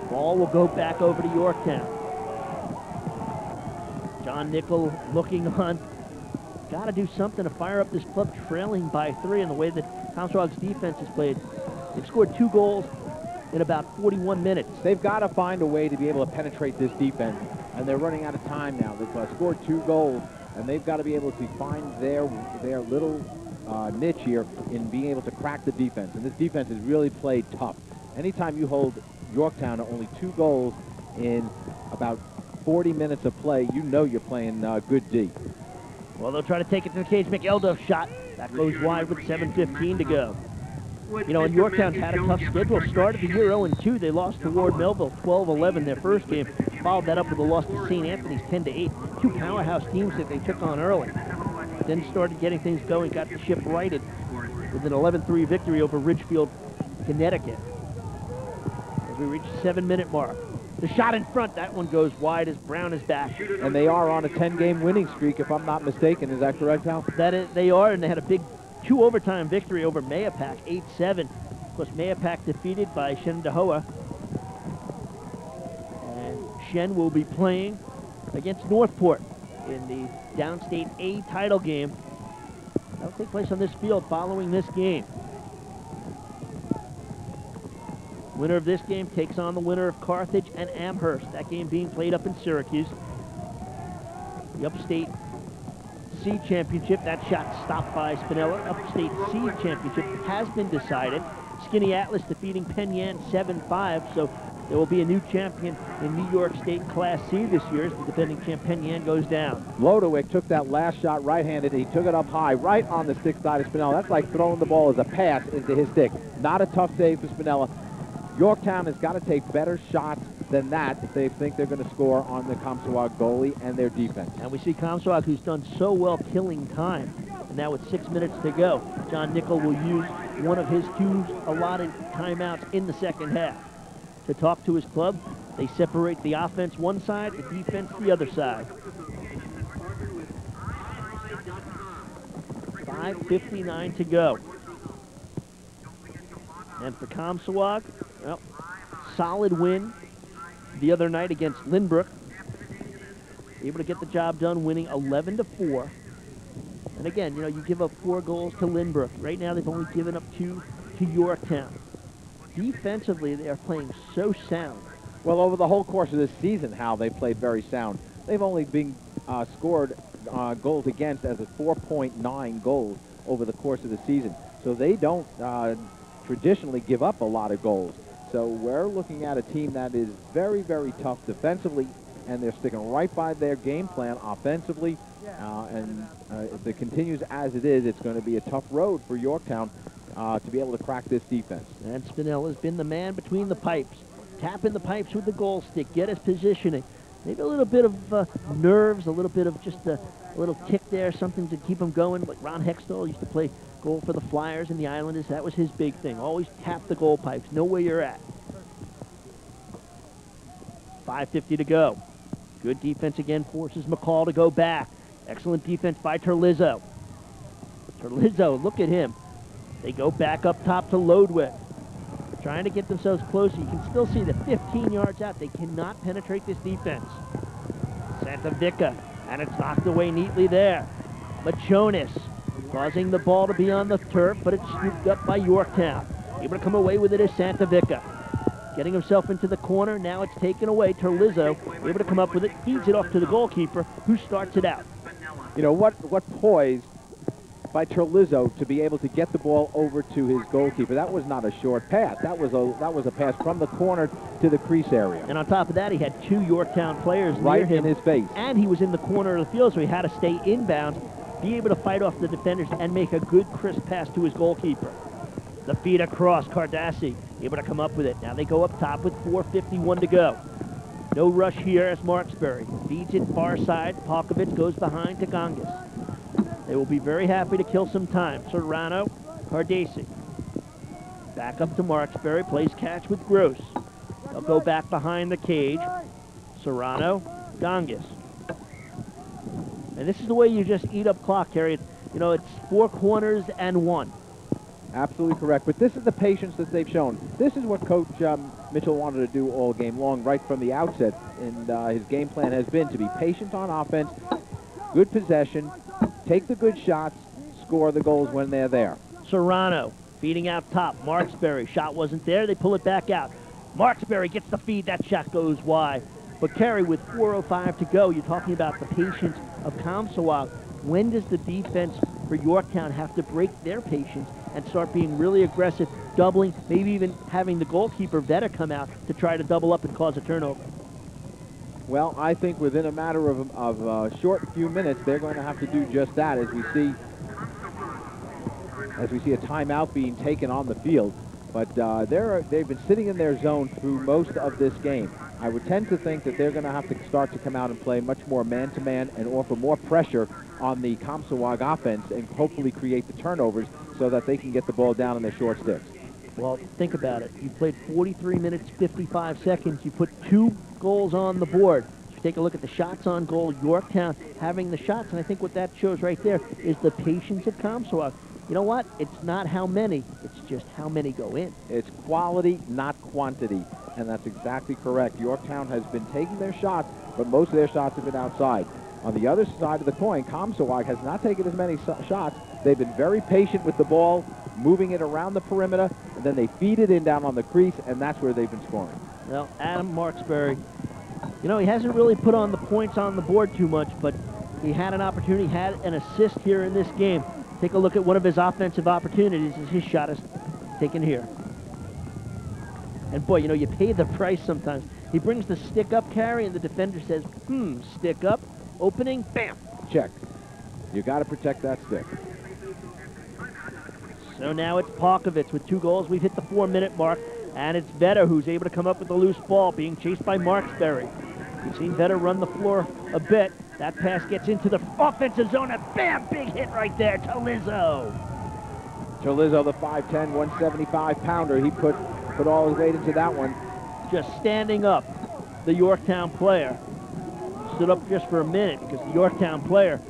Ball will go back over to Yorktown. John Nickel looking on. Got to do something to fire up this club trailing by 3 in the way that Comsewogue's defense has played. They've scored 2 goals in about 41 minutes. They've got to find a way to be able to penetrate this defense, and they're running out of time now. They've scored 2 goals, and they've got to be able to find their little niche here in being able to crack the defense. And this defense has really played tough. Anytime you hold Yorktown to only 2 goals in about 40 minutes of play, you know you're playing good D. Well, they'll try to take it to the cage. McElduff shot. That goes wide with 7:15 to go. You know, and Yorktown's had a tough schedule. Started the year 0-2. They lost to Ward Melville 12-11 their first game. Followed that up with a loss to St. Anthony's 10-8. 2 powerhouse teams that they took on early. Then started getting things going, got the ship righted with an 11-3 victory over Ridgefield, Connecticut. As we reach the 7-minute mark. The shot in front, that one goes wide as Brown is back. And they are on a 10-game winning streak, if I'm not mistaken. Is that correct, Hal? They are, and they had a big 2 overtime victory over Mayapack, 8-7. Of course, Mayapack defeated by Shenandoah. And Shen will be playing against Northport in the Downstate A title game. That'll take place on this field following this game. Winner of this game takes on the winner of Carthage and Amherst. That game being played up in Syracuse. The Upstate C Championship, that shot stopped by Spinella. Upstate C Championship has been decided. Skinny Atlas defeating Penn Yan 7-5, so there will be a new champion in New York State Class C this year as the defending champ Penn Yan goes down. Lodewick took that last shot right-handed. He took it up high, right on the stick side of Spinella. That's like throwing the ball as a pass into his stick. Not a tough save for Spinella. Yorktown has got to take better shots than that if they think they're going to score on the Comsewogue goalie and their defense. And we see Comsewogue, who's done so well killing time. And now with 6 minutes to go, John Nickel will use one of his 2 allotted timeouts in the second half to talk to his club. They separate the offense one side, the defense the other side. 5:59 to go. And for Comsewogue, well, solid win the other night against Lynbrook. Able to get the job done, winning 11-4. And again, you know, you give up 4 goals to Lynbrook. Right now, they've only given up 2 to Yorktown. Defensively, they are playing so sound. Well, over the whole course of this season, Hal, they played very sound. They've only been scored goals against as a 4.9 goals over the course of the season. So they don't traditionally give up a lot of goals. So we're looking at a team that is very, very tough defensively, and they're sticking right by their game plan offensively. If it continues as it is, it's going to be a tough road for Yorktown to be able to crack this defense. And Spinella's been the man between the pipes, tapping the pipes with the goal stick, get his positioning. Maybe a little bit of nerves, a little bit of just a little tick there, something to keep him going. Like Ron Hextall used to play goal for the Flyers and the Islanders. That was his big thing. Always tap the goal pipes. Know where you're at. 5:50 to go. Good defense again forces McCall to go back. Excellent defense by Terlizzo. Terlizzo, look at him. They go back up top to Lodewick. Trying to get themselves closer. You can still see the 15 yards out. They cannot penetrate this defense. Santa Vica, and it's knocked away neatly there. Machonis causing the ball to be on the turf, but it's scooped up by Yorktown. Able to come away with it is Santa Vica. Getting himself into the corner. Now it's taken away. Terlizzo able to come up with it. Feeds it off to the goalkeeper, who starts it out. You know, what poise by Terlizzo to be able to get the ball over to his goalkeeper. That was not a short pass. That was a pass from the corner to the crease area. And on top of that, he had 2 Yorktown players right near him in his face. And he was in the corner of the field, so he had to stay inbounds, be able to fight off the defenders, and make a good crisp pass to his goalkeeper. The feed across, Cardassi able to come up with it. Now they go up top with 4:51 to go. No rush here as Marksbury feeds it far side. Palkovich goes behind to Gongas. They will be very happy to kill some time. Serrano, Cardassi. Back up to Marksbury, plays catch with Gross. They'll go back behind the cage. Serrano, Gongas. And this is the way you just eat up clock, Terry. You know, it's 4 corners and 1. Absolutely correct. But this is the patience that they've shown. This is what Coach Mitchell wanted to do all game long, right from the outset. And his game plan has been to be patient on offense, good possession, take the good shots, score the goals when they're there. Serrano feeding out top. Marksberry. Shot wasn't there. They pull it back out. Marksberry gets the feed. That shot goes wide. But Kerry, with 4:05 to go, you're talking about the patience of Comsewogue. When does the defense for Yorktown have to break their patience and start being really aggressive, doubling, maybe even having the goalkeeper Vetta come out to try to double up and cause a turnover? Well, I think within a matter of a short few minutes, they're going to have to do just that as we see a timeout being taken on the field. But they've been sitting in their zone through most of this game. I would tend to think that they're going to have to start to come out and play much more man-to-man and offer more pressure on the Comsewogue offense and hopefully create the turnovers so that they can get the ball down in their short sticks. Well, think about it. You played 43 minutes, 55 seconds. You put 2 goals on the board. You take a look at the shots on goal. Yorktown having the shots, and I think what that shows right there is the patience of Comsewogue. You know what? It's not how many, it's just how many go in. It's quality, not quantity, and that's exactly correct. Yorktown has been taking their shots, but most of their shots have been outside. On the other side of the coin, Comsewogue has not taken as many shots. They've been very patient with the ball, moving it around the perimeter, and then they feed it in down on the crease, and that's where they've been scoring. Well, Adam Marksberry, you know, he hasn't really put on the points on the board too much, but he had an opportunity, had an assist here in this game. Take a look at one of his offensive opportunities as his shot is taken here. And boy, you know, you pay the price sometimes. He brings the stick up carry, and the defender says, stick up, opening, bam. Check. You got to protect that stick. So now it's Palkovich with 2 goals. We've hit the 4-minute mark, and it's Vetter who's able to come up with the loose ball, being chased by Marksberry. We've seen Vetter run the floor a bit. That pass gets into the offensive zone, and bam, big hit right there to Lizzo. Lizzo, the 5'10", 175-pounder, he put all his weight into that one. Just standing up, the Yorktown player. Stood up just for a minute because the Yorktown player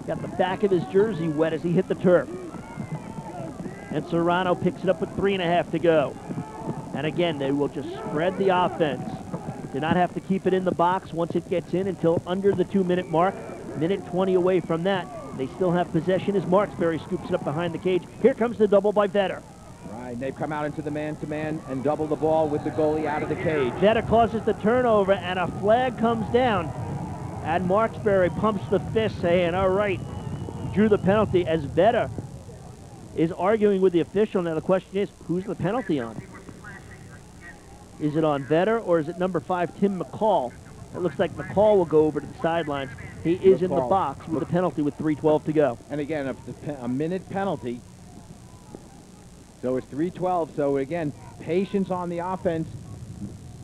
got the back of his jersey wet as he hit the turf. And Serrano picks it up with 3.5 to go. And again, they will just spread the offense. Do not have to keep it in the box once it gets in until under the 2-minute mark. Minute 20 away from that. They still have possession as Marksberry scoops it up behind the cage. Here comes the double by Vetter. Right, they've come out into the man-to-man and double the ball with the goalie out of the cage. Vetter causes the turnover, and a flag comes down. And Marksberry pumps the fist, saying, all right, drew the penalty, as Vetter is arguing with the official. Now the question is, who's the penalty on? Is it on Vetter, or is it number 5, Tim McCall? It looks like McCall will go over to the sidelines. He is in the box with the penalty with 3:12 to go. And again, a minute penalty. So it's 3:12. So again, patience on the offense.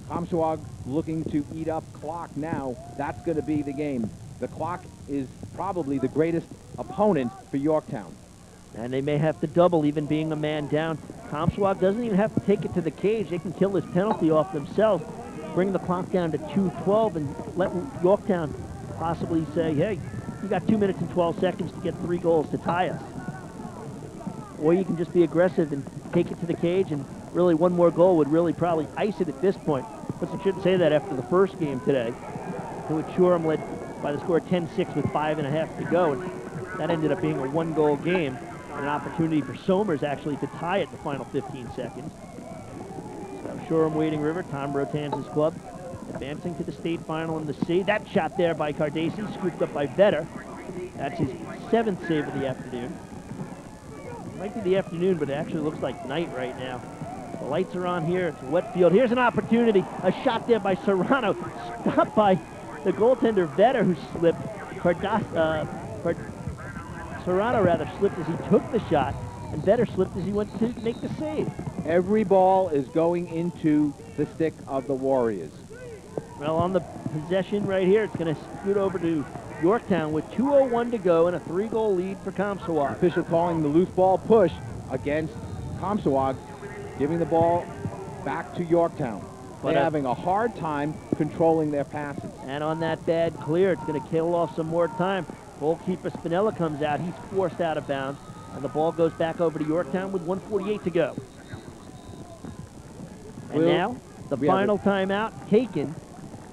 Comsewogue looking to eat up clock now. That's going to be the game. The clock is probably the greatest opponent for Yorktown. And they may have to double, even being a man down. Comsewogue doesn't even have to take it to the cage. They can kill this penalty off themselves, bring the clock down to 2:12, and let Yorktown possibly say, hey, you got 2 minutes and 12 seconds to get 3 goals to tie us. Or you can just be aggressive and take it to the cage, and really one more goal would really probably ice it at this point. But I shouldn't say that after the first game today. Shoreham led by the score 10-6 with 5.5 to go. And that ended up being a 1-goal game, and an opportunity for Somers actually to tie it the final 15 seconds. So Shoreham Wading River, Tom Rotan's club, advancing to the state final in the C. That shot there by Cardesi, scooped up by Vetter. That's his 7th save of the afternoon. Might be the afternoon, but it actually looks like night right now. The lights are on here. It's a wet field. Here's an opportunity. A shot there by Serrano, stopped by the goaltender Vetter, who slipped. Serrano rather slipped as he took the shot, and Vetter slipped as he went to make the save. Every ball is going into the stick of the Warriors. Well, on the possession right here, it's going to scoot over to Yorktown with 2:01 to go and a 3-goal lead for Comsewogue. Official calling the loose ball push against Comsewogue, giving the ball back to Yorktown. They're having a hard time controlling their passes. And on that bad clear, it's going to kill off some more time. Goalkeeper Spinella comes out. He's forced out of bounds. And the ball goes back over to Yorktown with 1:48 to go. And now, the final timeout taken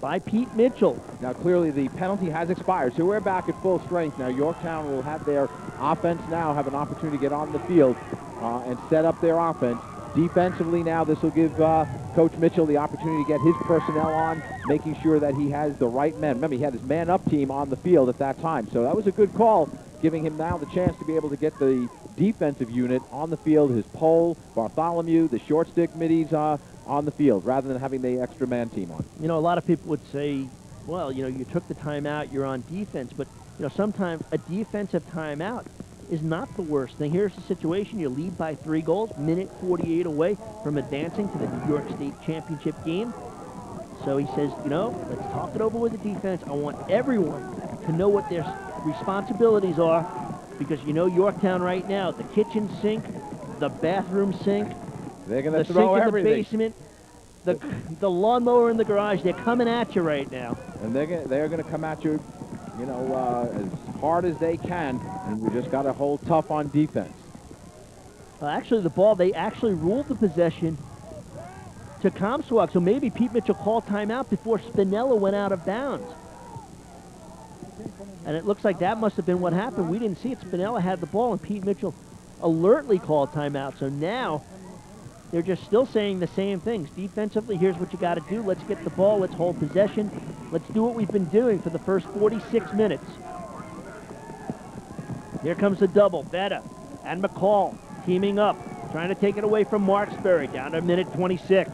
by Pete Mitchell. Now, clearly, the penalty has expired, so we're back at full strength. Now, Yorktown will have their offense now have an opportunity to get on the field and set up their offense. Defensively now, this will give Coach Mitchell the opportunity to get his personnel on, making sure that he has the right men. Remember, he had his man-up team on the field at that time, so that was a good call, giving him now the chance to be able to get the defensive unit on the field, his pole, Bartholomew, the short stick middies on the field, rather than having the extra man team on. You know, a lot of people would say, well, you know, you took the timeout, you're on defense, but, you know, sometimes a defensive timeout is not the worst thing. Here's the situation. You lead by 3 goals, minute 48 away from advancing to the New York State Championship game. So he says, you know, let's talk it over with the defense. I want everyone to know what their responsibilities are, because you know Yorktown right now, the kitchen sink, the bathroom sink, they're going to the throw sink in everything. the basement, the lawnmower in the garage. They're coming at you right now. And they're going to come at you, you know, as hard as they can, and we just got to hold tough on defense. Actually, the ball, they actually ruled the possession to Comsewogue, so maybe Pete Mitchell called timeout before Spinella went out of bounds. And it looks like that must have been what happened. We didn't see it. Spinella had the ball, and Pete Mitchell alertly called timeout. So now they're just still saying the same things. Defensively, here's what you got to do. Let's get the ball. Let's hold possession. Let's do what we've been doing for the first 46 minutes. Here comes the double. Vetta and McCall teaming up, trying to take it away from Marksbury. Down to minute 26.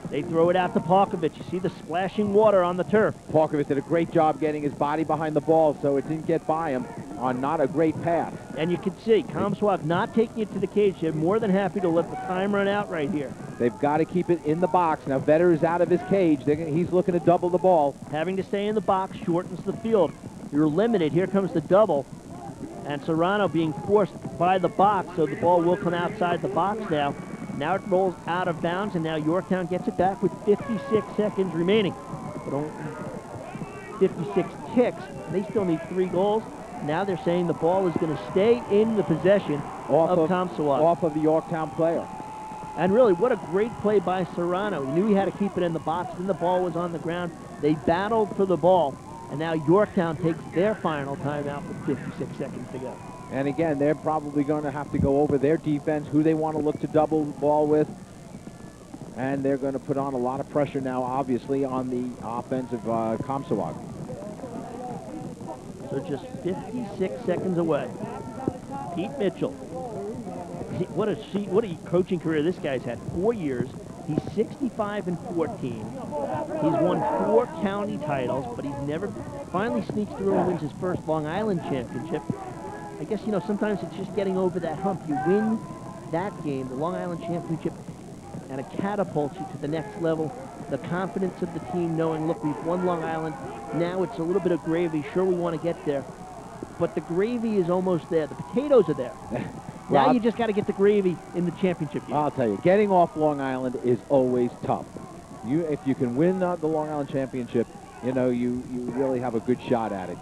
They throw it out to Palkovich. You see the splashing water on the turf. Palkovich did a great job getting his body behind the ball so it didn't get by him on not a great pass. And you can see Comsewogue not taking it to the cage. They're more than happy to let the time run out right here. They've got to keep it in the box. Now Vetter is out of his cage. He's looking to double the ball. Having to stay in the box shortens the field. You're limited. Here comes the double. And Serrano being forced by the box, so the ball will come outside the box now. Now it rolls out of bounds, and now Yorktown gets it back with 56 seconds remaining. But only 56 ticks. They still need 3 goals. Now they're saying the ball is going to stay in the possession of Comsewogue. Off of the Yorktown player. And really, what a great play by Serrano. He knew he had to keep it in the box. Then the ball was on the ground. They battled for the ball. And now Yorktown takes their final timeout with 56 seconds to go. And again, they're probably going to have to go over their defense, who they want to look to double the ball with. And they're going to put on a lot of pressure now, obviously, on the offense of Comsewogue. So just 56 seconds away. Pete Mitchell. What a coaching career this guy's had. 4 years. He's 65-14. He's won 4 county titles, but he's never finally sneaks through and wins his first Long Island championship. I guess, you know, sometimes it's just getting over that hump. You win that game, the Long Island championship, and it catapults you to the next level. The confidence of the team knowing, look, we've won Long Island. Now it's a little bit of gravy. Sure, we want to get there, but the gravy is almost there. The potatoes are there. Now you just got to get the gravy in the championship game. I'll tell you, getting off Long Island is always tough. If you can win the Long Island championship, you know, you really have a good shot at it.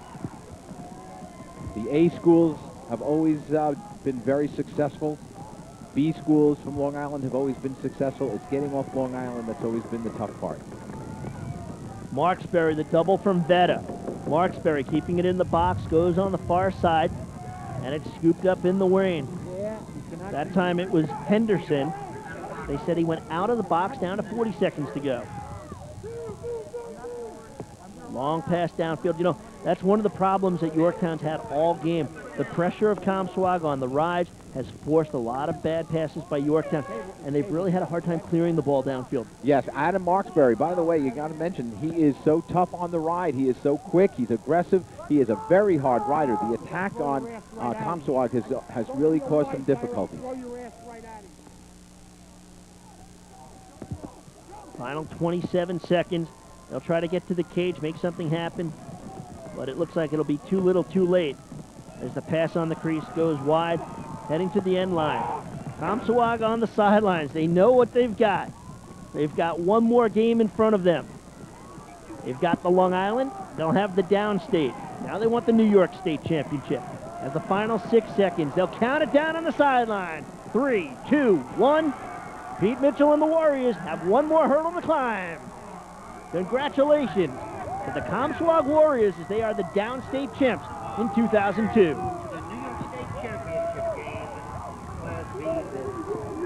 The A schools have always been very successful. B schools from Long Island have always been successful. It's getting off Long Island that's always been the tough part. Marksbury, the double from Vetta. Marksbury keeping it in the box, goes on the far side, and it's scooped up in the rain. That time it was Henderson. They said he went out of the box, down to 40 seconds to go. Long pass downfield. You know, that's one of the problems that Yorktown's had all game. The pressure of Comsewogue on the rise has forced a lot of bad passes by Yorktown, and they've really had a hard time clearing the ball downfield. Yes, Adam Marksbury, by the way, you got to mention, he is so tough on the ride. He is so quick. He's aggressive. He is a very hard rider. The attack on Comsewogue has really caused some difficulty. Final 27 seconds. They'll try to get to the cage, make something happen, but it looks like it'll be too little, too late as the pass on the crease goes wide, heading to the end line. Comsewogue on the sidelines. They know what they've got. They've got one more game in front of them. They've got the Long Island. They'll have the downstate. Now they want the New York State Championship. as the final 6 seconds. They'll count it down on the sideline. 3, 2, 1. Pete Mitchell and the Warriors have one more hurdle to climb. Congratulations to the Comsewogue Warriors as they are the downstate champs in 2002. The New York State Championship game, Class B, this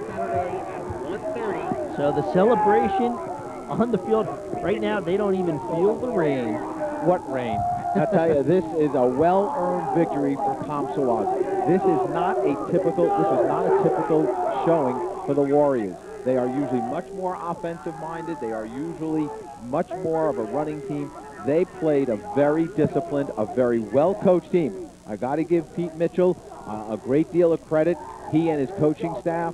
Saturday at 1:30. So the celebration on the field, right now they don't even feel the rain. What rain? I tell you, this is a well-earned victory for Comsewogue. This is not a typical showing for the Warriors. They are usually much more offensive-minded. They are usually much more of a running team. They played a very disciplined, a very well-coached team. I got to give Pete Mitchell a great deal of credit. He and his coaching staff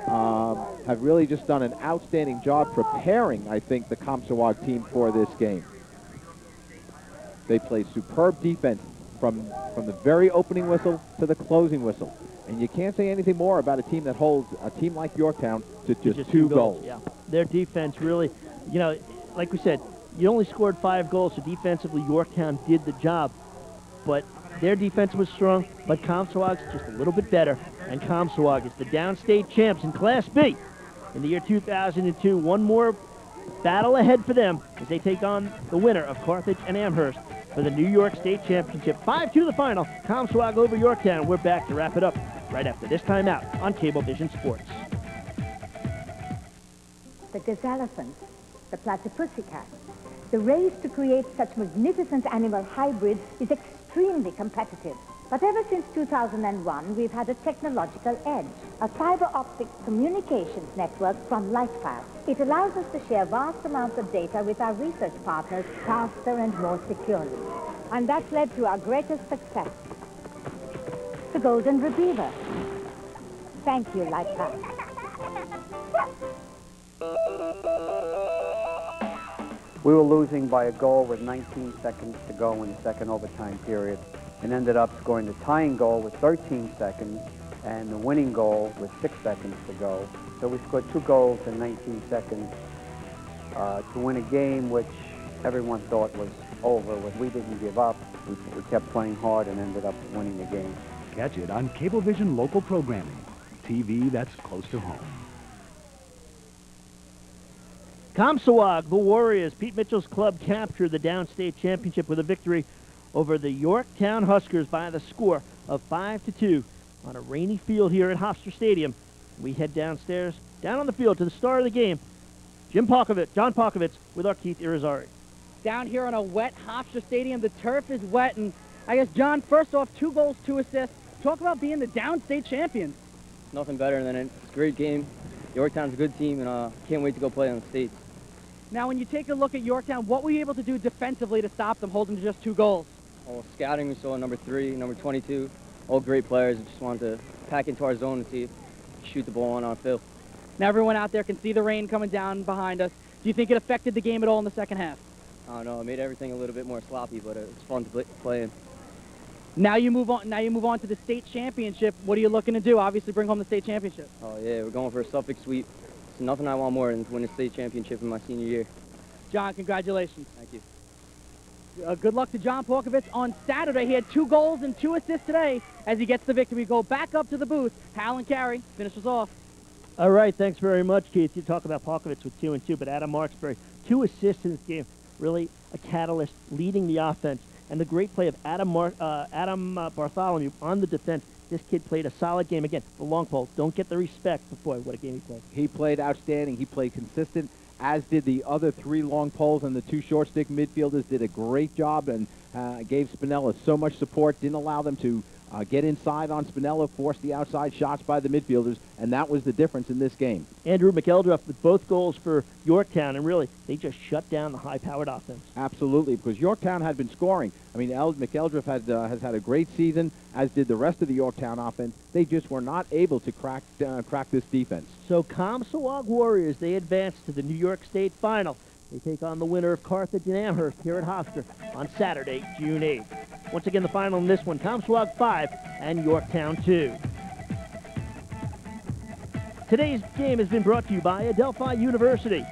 have really just done an outstanding job preparing, I think, the Comsewogue team for this game. They played superb defense from the very opening whistle to the closing whistle. And you can't say anything more about a team that holds a team like Yorktown to just two goals. Yeah. Their defense really, you know, like we said, you only scored 5 goals, so defensively Yorktown did the job. But their defense was strong, but Comsewogue's just a little bit better. And Comsewogue is the downstate champs in Class B in the year 2002. One more battle ahead for them as they take on the winner of Carthage and Amherst for the New York State Championship. 5-2 the final. Comsewogue over Yorktown. We're back to wrap it up right after this timeout on Cablevision Sports. The gazelle-elephant, the platypussycat. The race to create such magnificent animal hybrids is extremely competitive. But ever since 2001, we've had a technological edge, a fiber optic communications network from LightPath. It allows us to share vast amounts of data with our research partners faster and more securely. And that's led to our greatest success, the golden retriever. Thank you, LightPath. We were losing by a goal with 19 seconds to go in the second overtime period and ended up scoring the tying goal with 13 seconds and the winning goal with 6 seconds to go. So we scored 2 goals in 19 seconds to win a game which everyone thought was over. We didn't give up. We kept playing hard and ended up winning the game. Catch it on Cablevision local programming. TV that's close to home. Comsewogue, the Warriors, Pete Mitchell's club captured the downstate championship with a victory over the Yorktown Huskers by the score of 5-2 on a rainy field here at Hofstra Stadium. We head downstairs, down on the field to the star of the game, John Pokovich, with our Keith Irizarry. Down here on a wet Hofstra Stadium, the turf is wet, and I guess, John, first off, 2 goals, 2 assists. Talk about being the downstate champions. Nothing better than it. It's a great game. Yorktown's a good team, and can't wait to go play on the States. Now, when you take a look at Yorktown, what were you able to do defensively to stop them holding to just 2 goals? Well, scouting, we saw number 3, number 22, all great players. We just wanted to pack into our zone and see if we could shoot the ball on Phil. Now, everyone out there can see the rain coming down behind us. Do you think it affected the game at all in the second half? I don't know. It made everything a little bit more sloppy, but it's fun to play in. Now you move on to the state championship. What are you looking to do? Obviously, bring home the state championship. Oh, yeah, we're going for a Suffolk sweep. So nothing I want more than to win a state championship in my senior year. John, congratulations. Thank you. Good luck to John Pokovich on Saturday. He had 2 goals and 2 assists today as he gets the victory. We go back up to the booth. Hal and Carey finishes off. All right, thanks very much, Keith. You talk about Pokovich with 2 and 2, but Adam Marksbury, 2 assists in this game, really a catalyst leading the offense. And the great play of Adam Bartholomew on the defense. This kid played a solid game. Again, the long pole, don't get the respect, but boy, what a game he played. He played outstanding. He played consistent, as did the other 3 long poles, and the 2 short stick midfielders did a great job and gave Spinella so much support, didn't allow them to get inside on Spinella, force the outside shots by the midfielders, and that was the difference in this game. Andrew McEldroff with both goals for Yorktown, and really, they just shut down the high-powered offense. Absolutely, because Yorktown had been scoring. I mean, McEldroff has had a great season, as did the rest of the Yorktown offense. They just were not able to crack this defense. So Comsewogue Warriors, they advance to the New York State Final. They take on the winner of Carthage and Amherst here at Hofstra on Saturday, June 8th. Once again, the final in this one, Comsewogue 5 and Yorktown 2. Today's game has been brought to you by Adelphi University.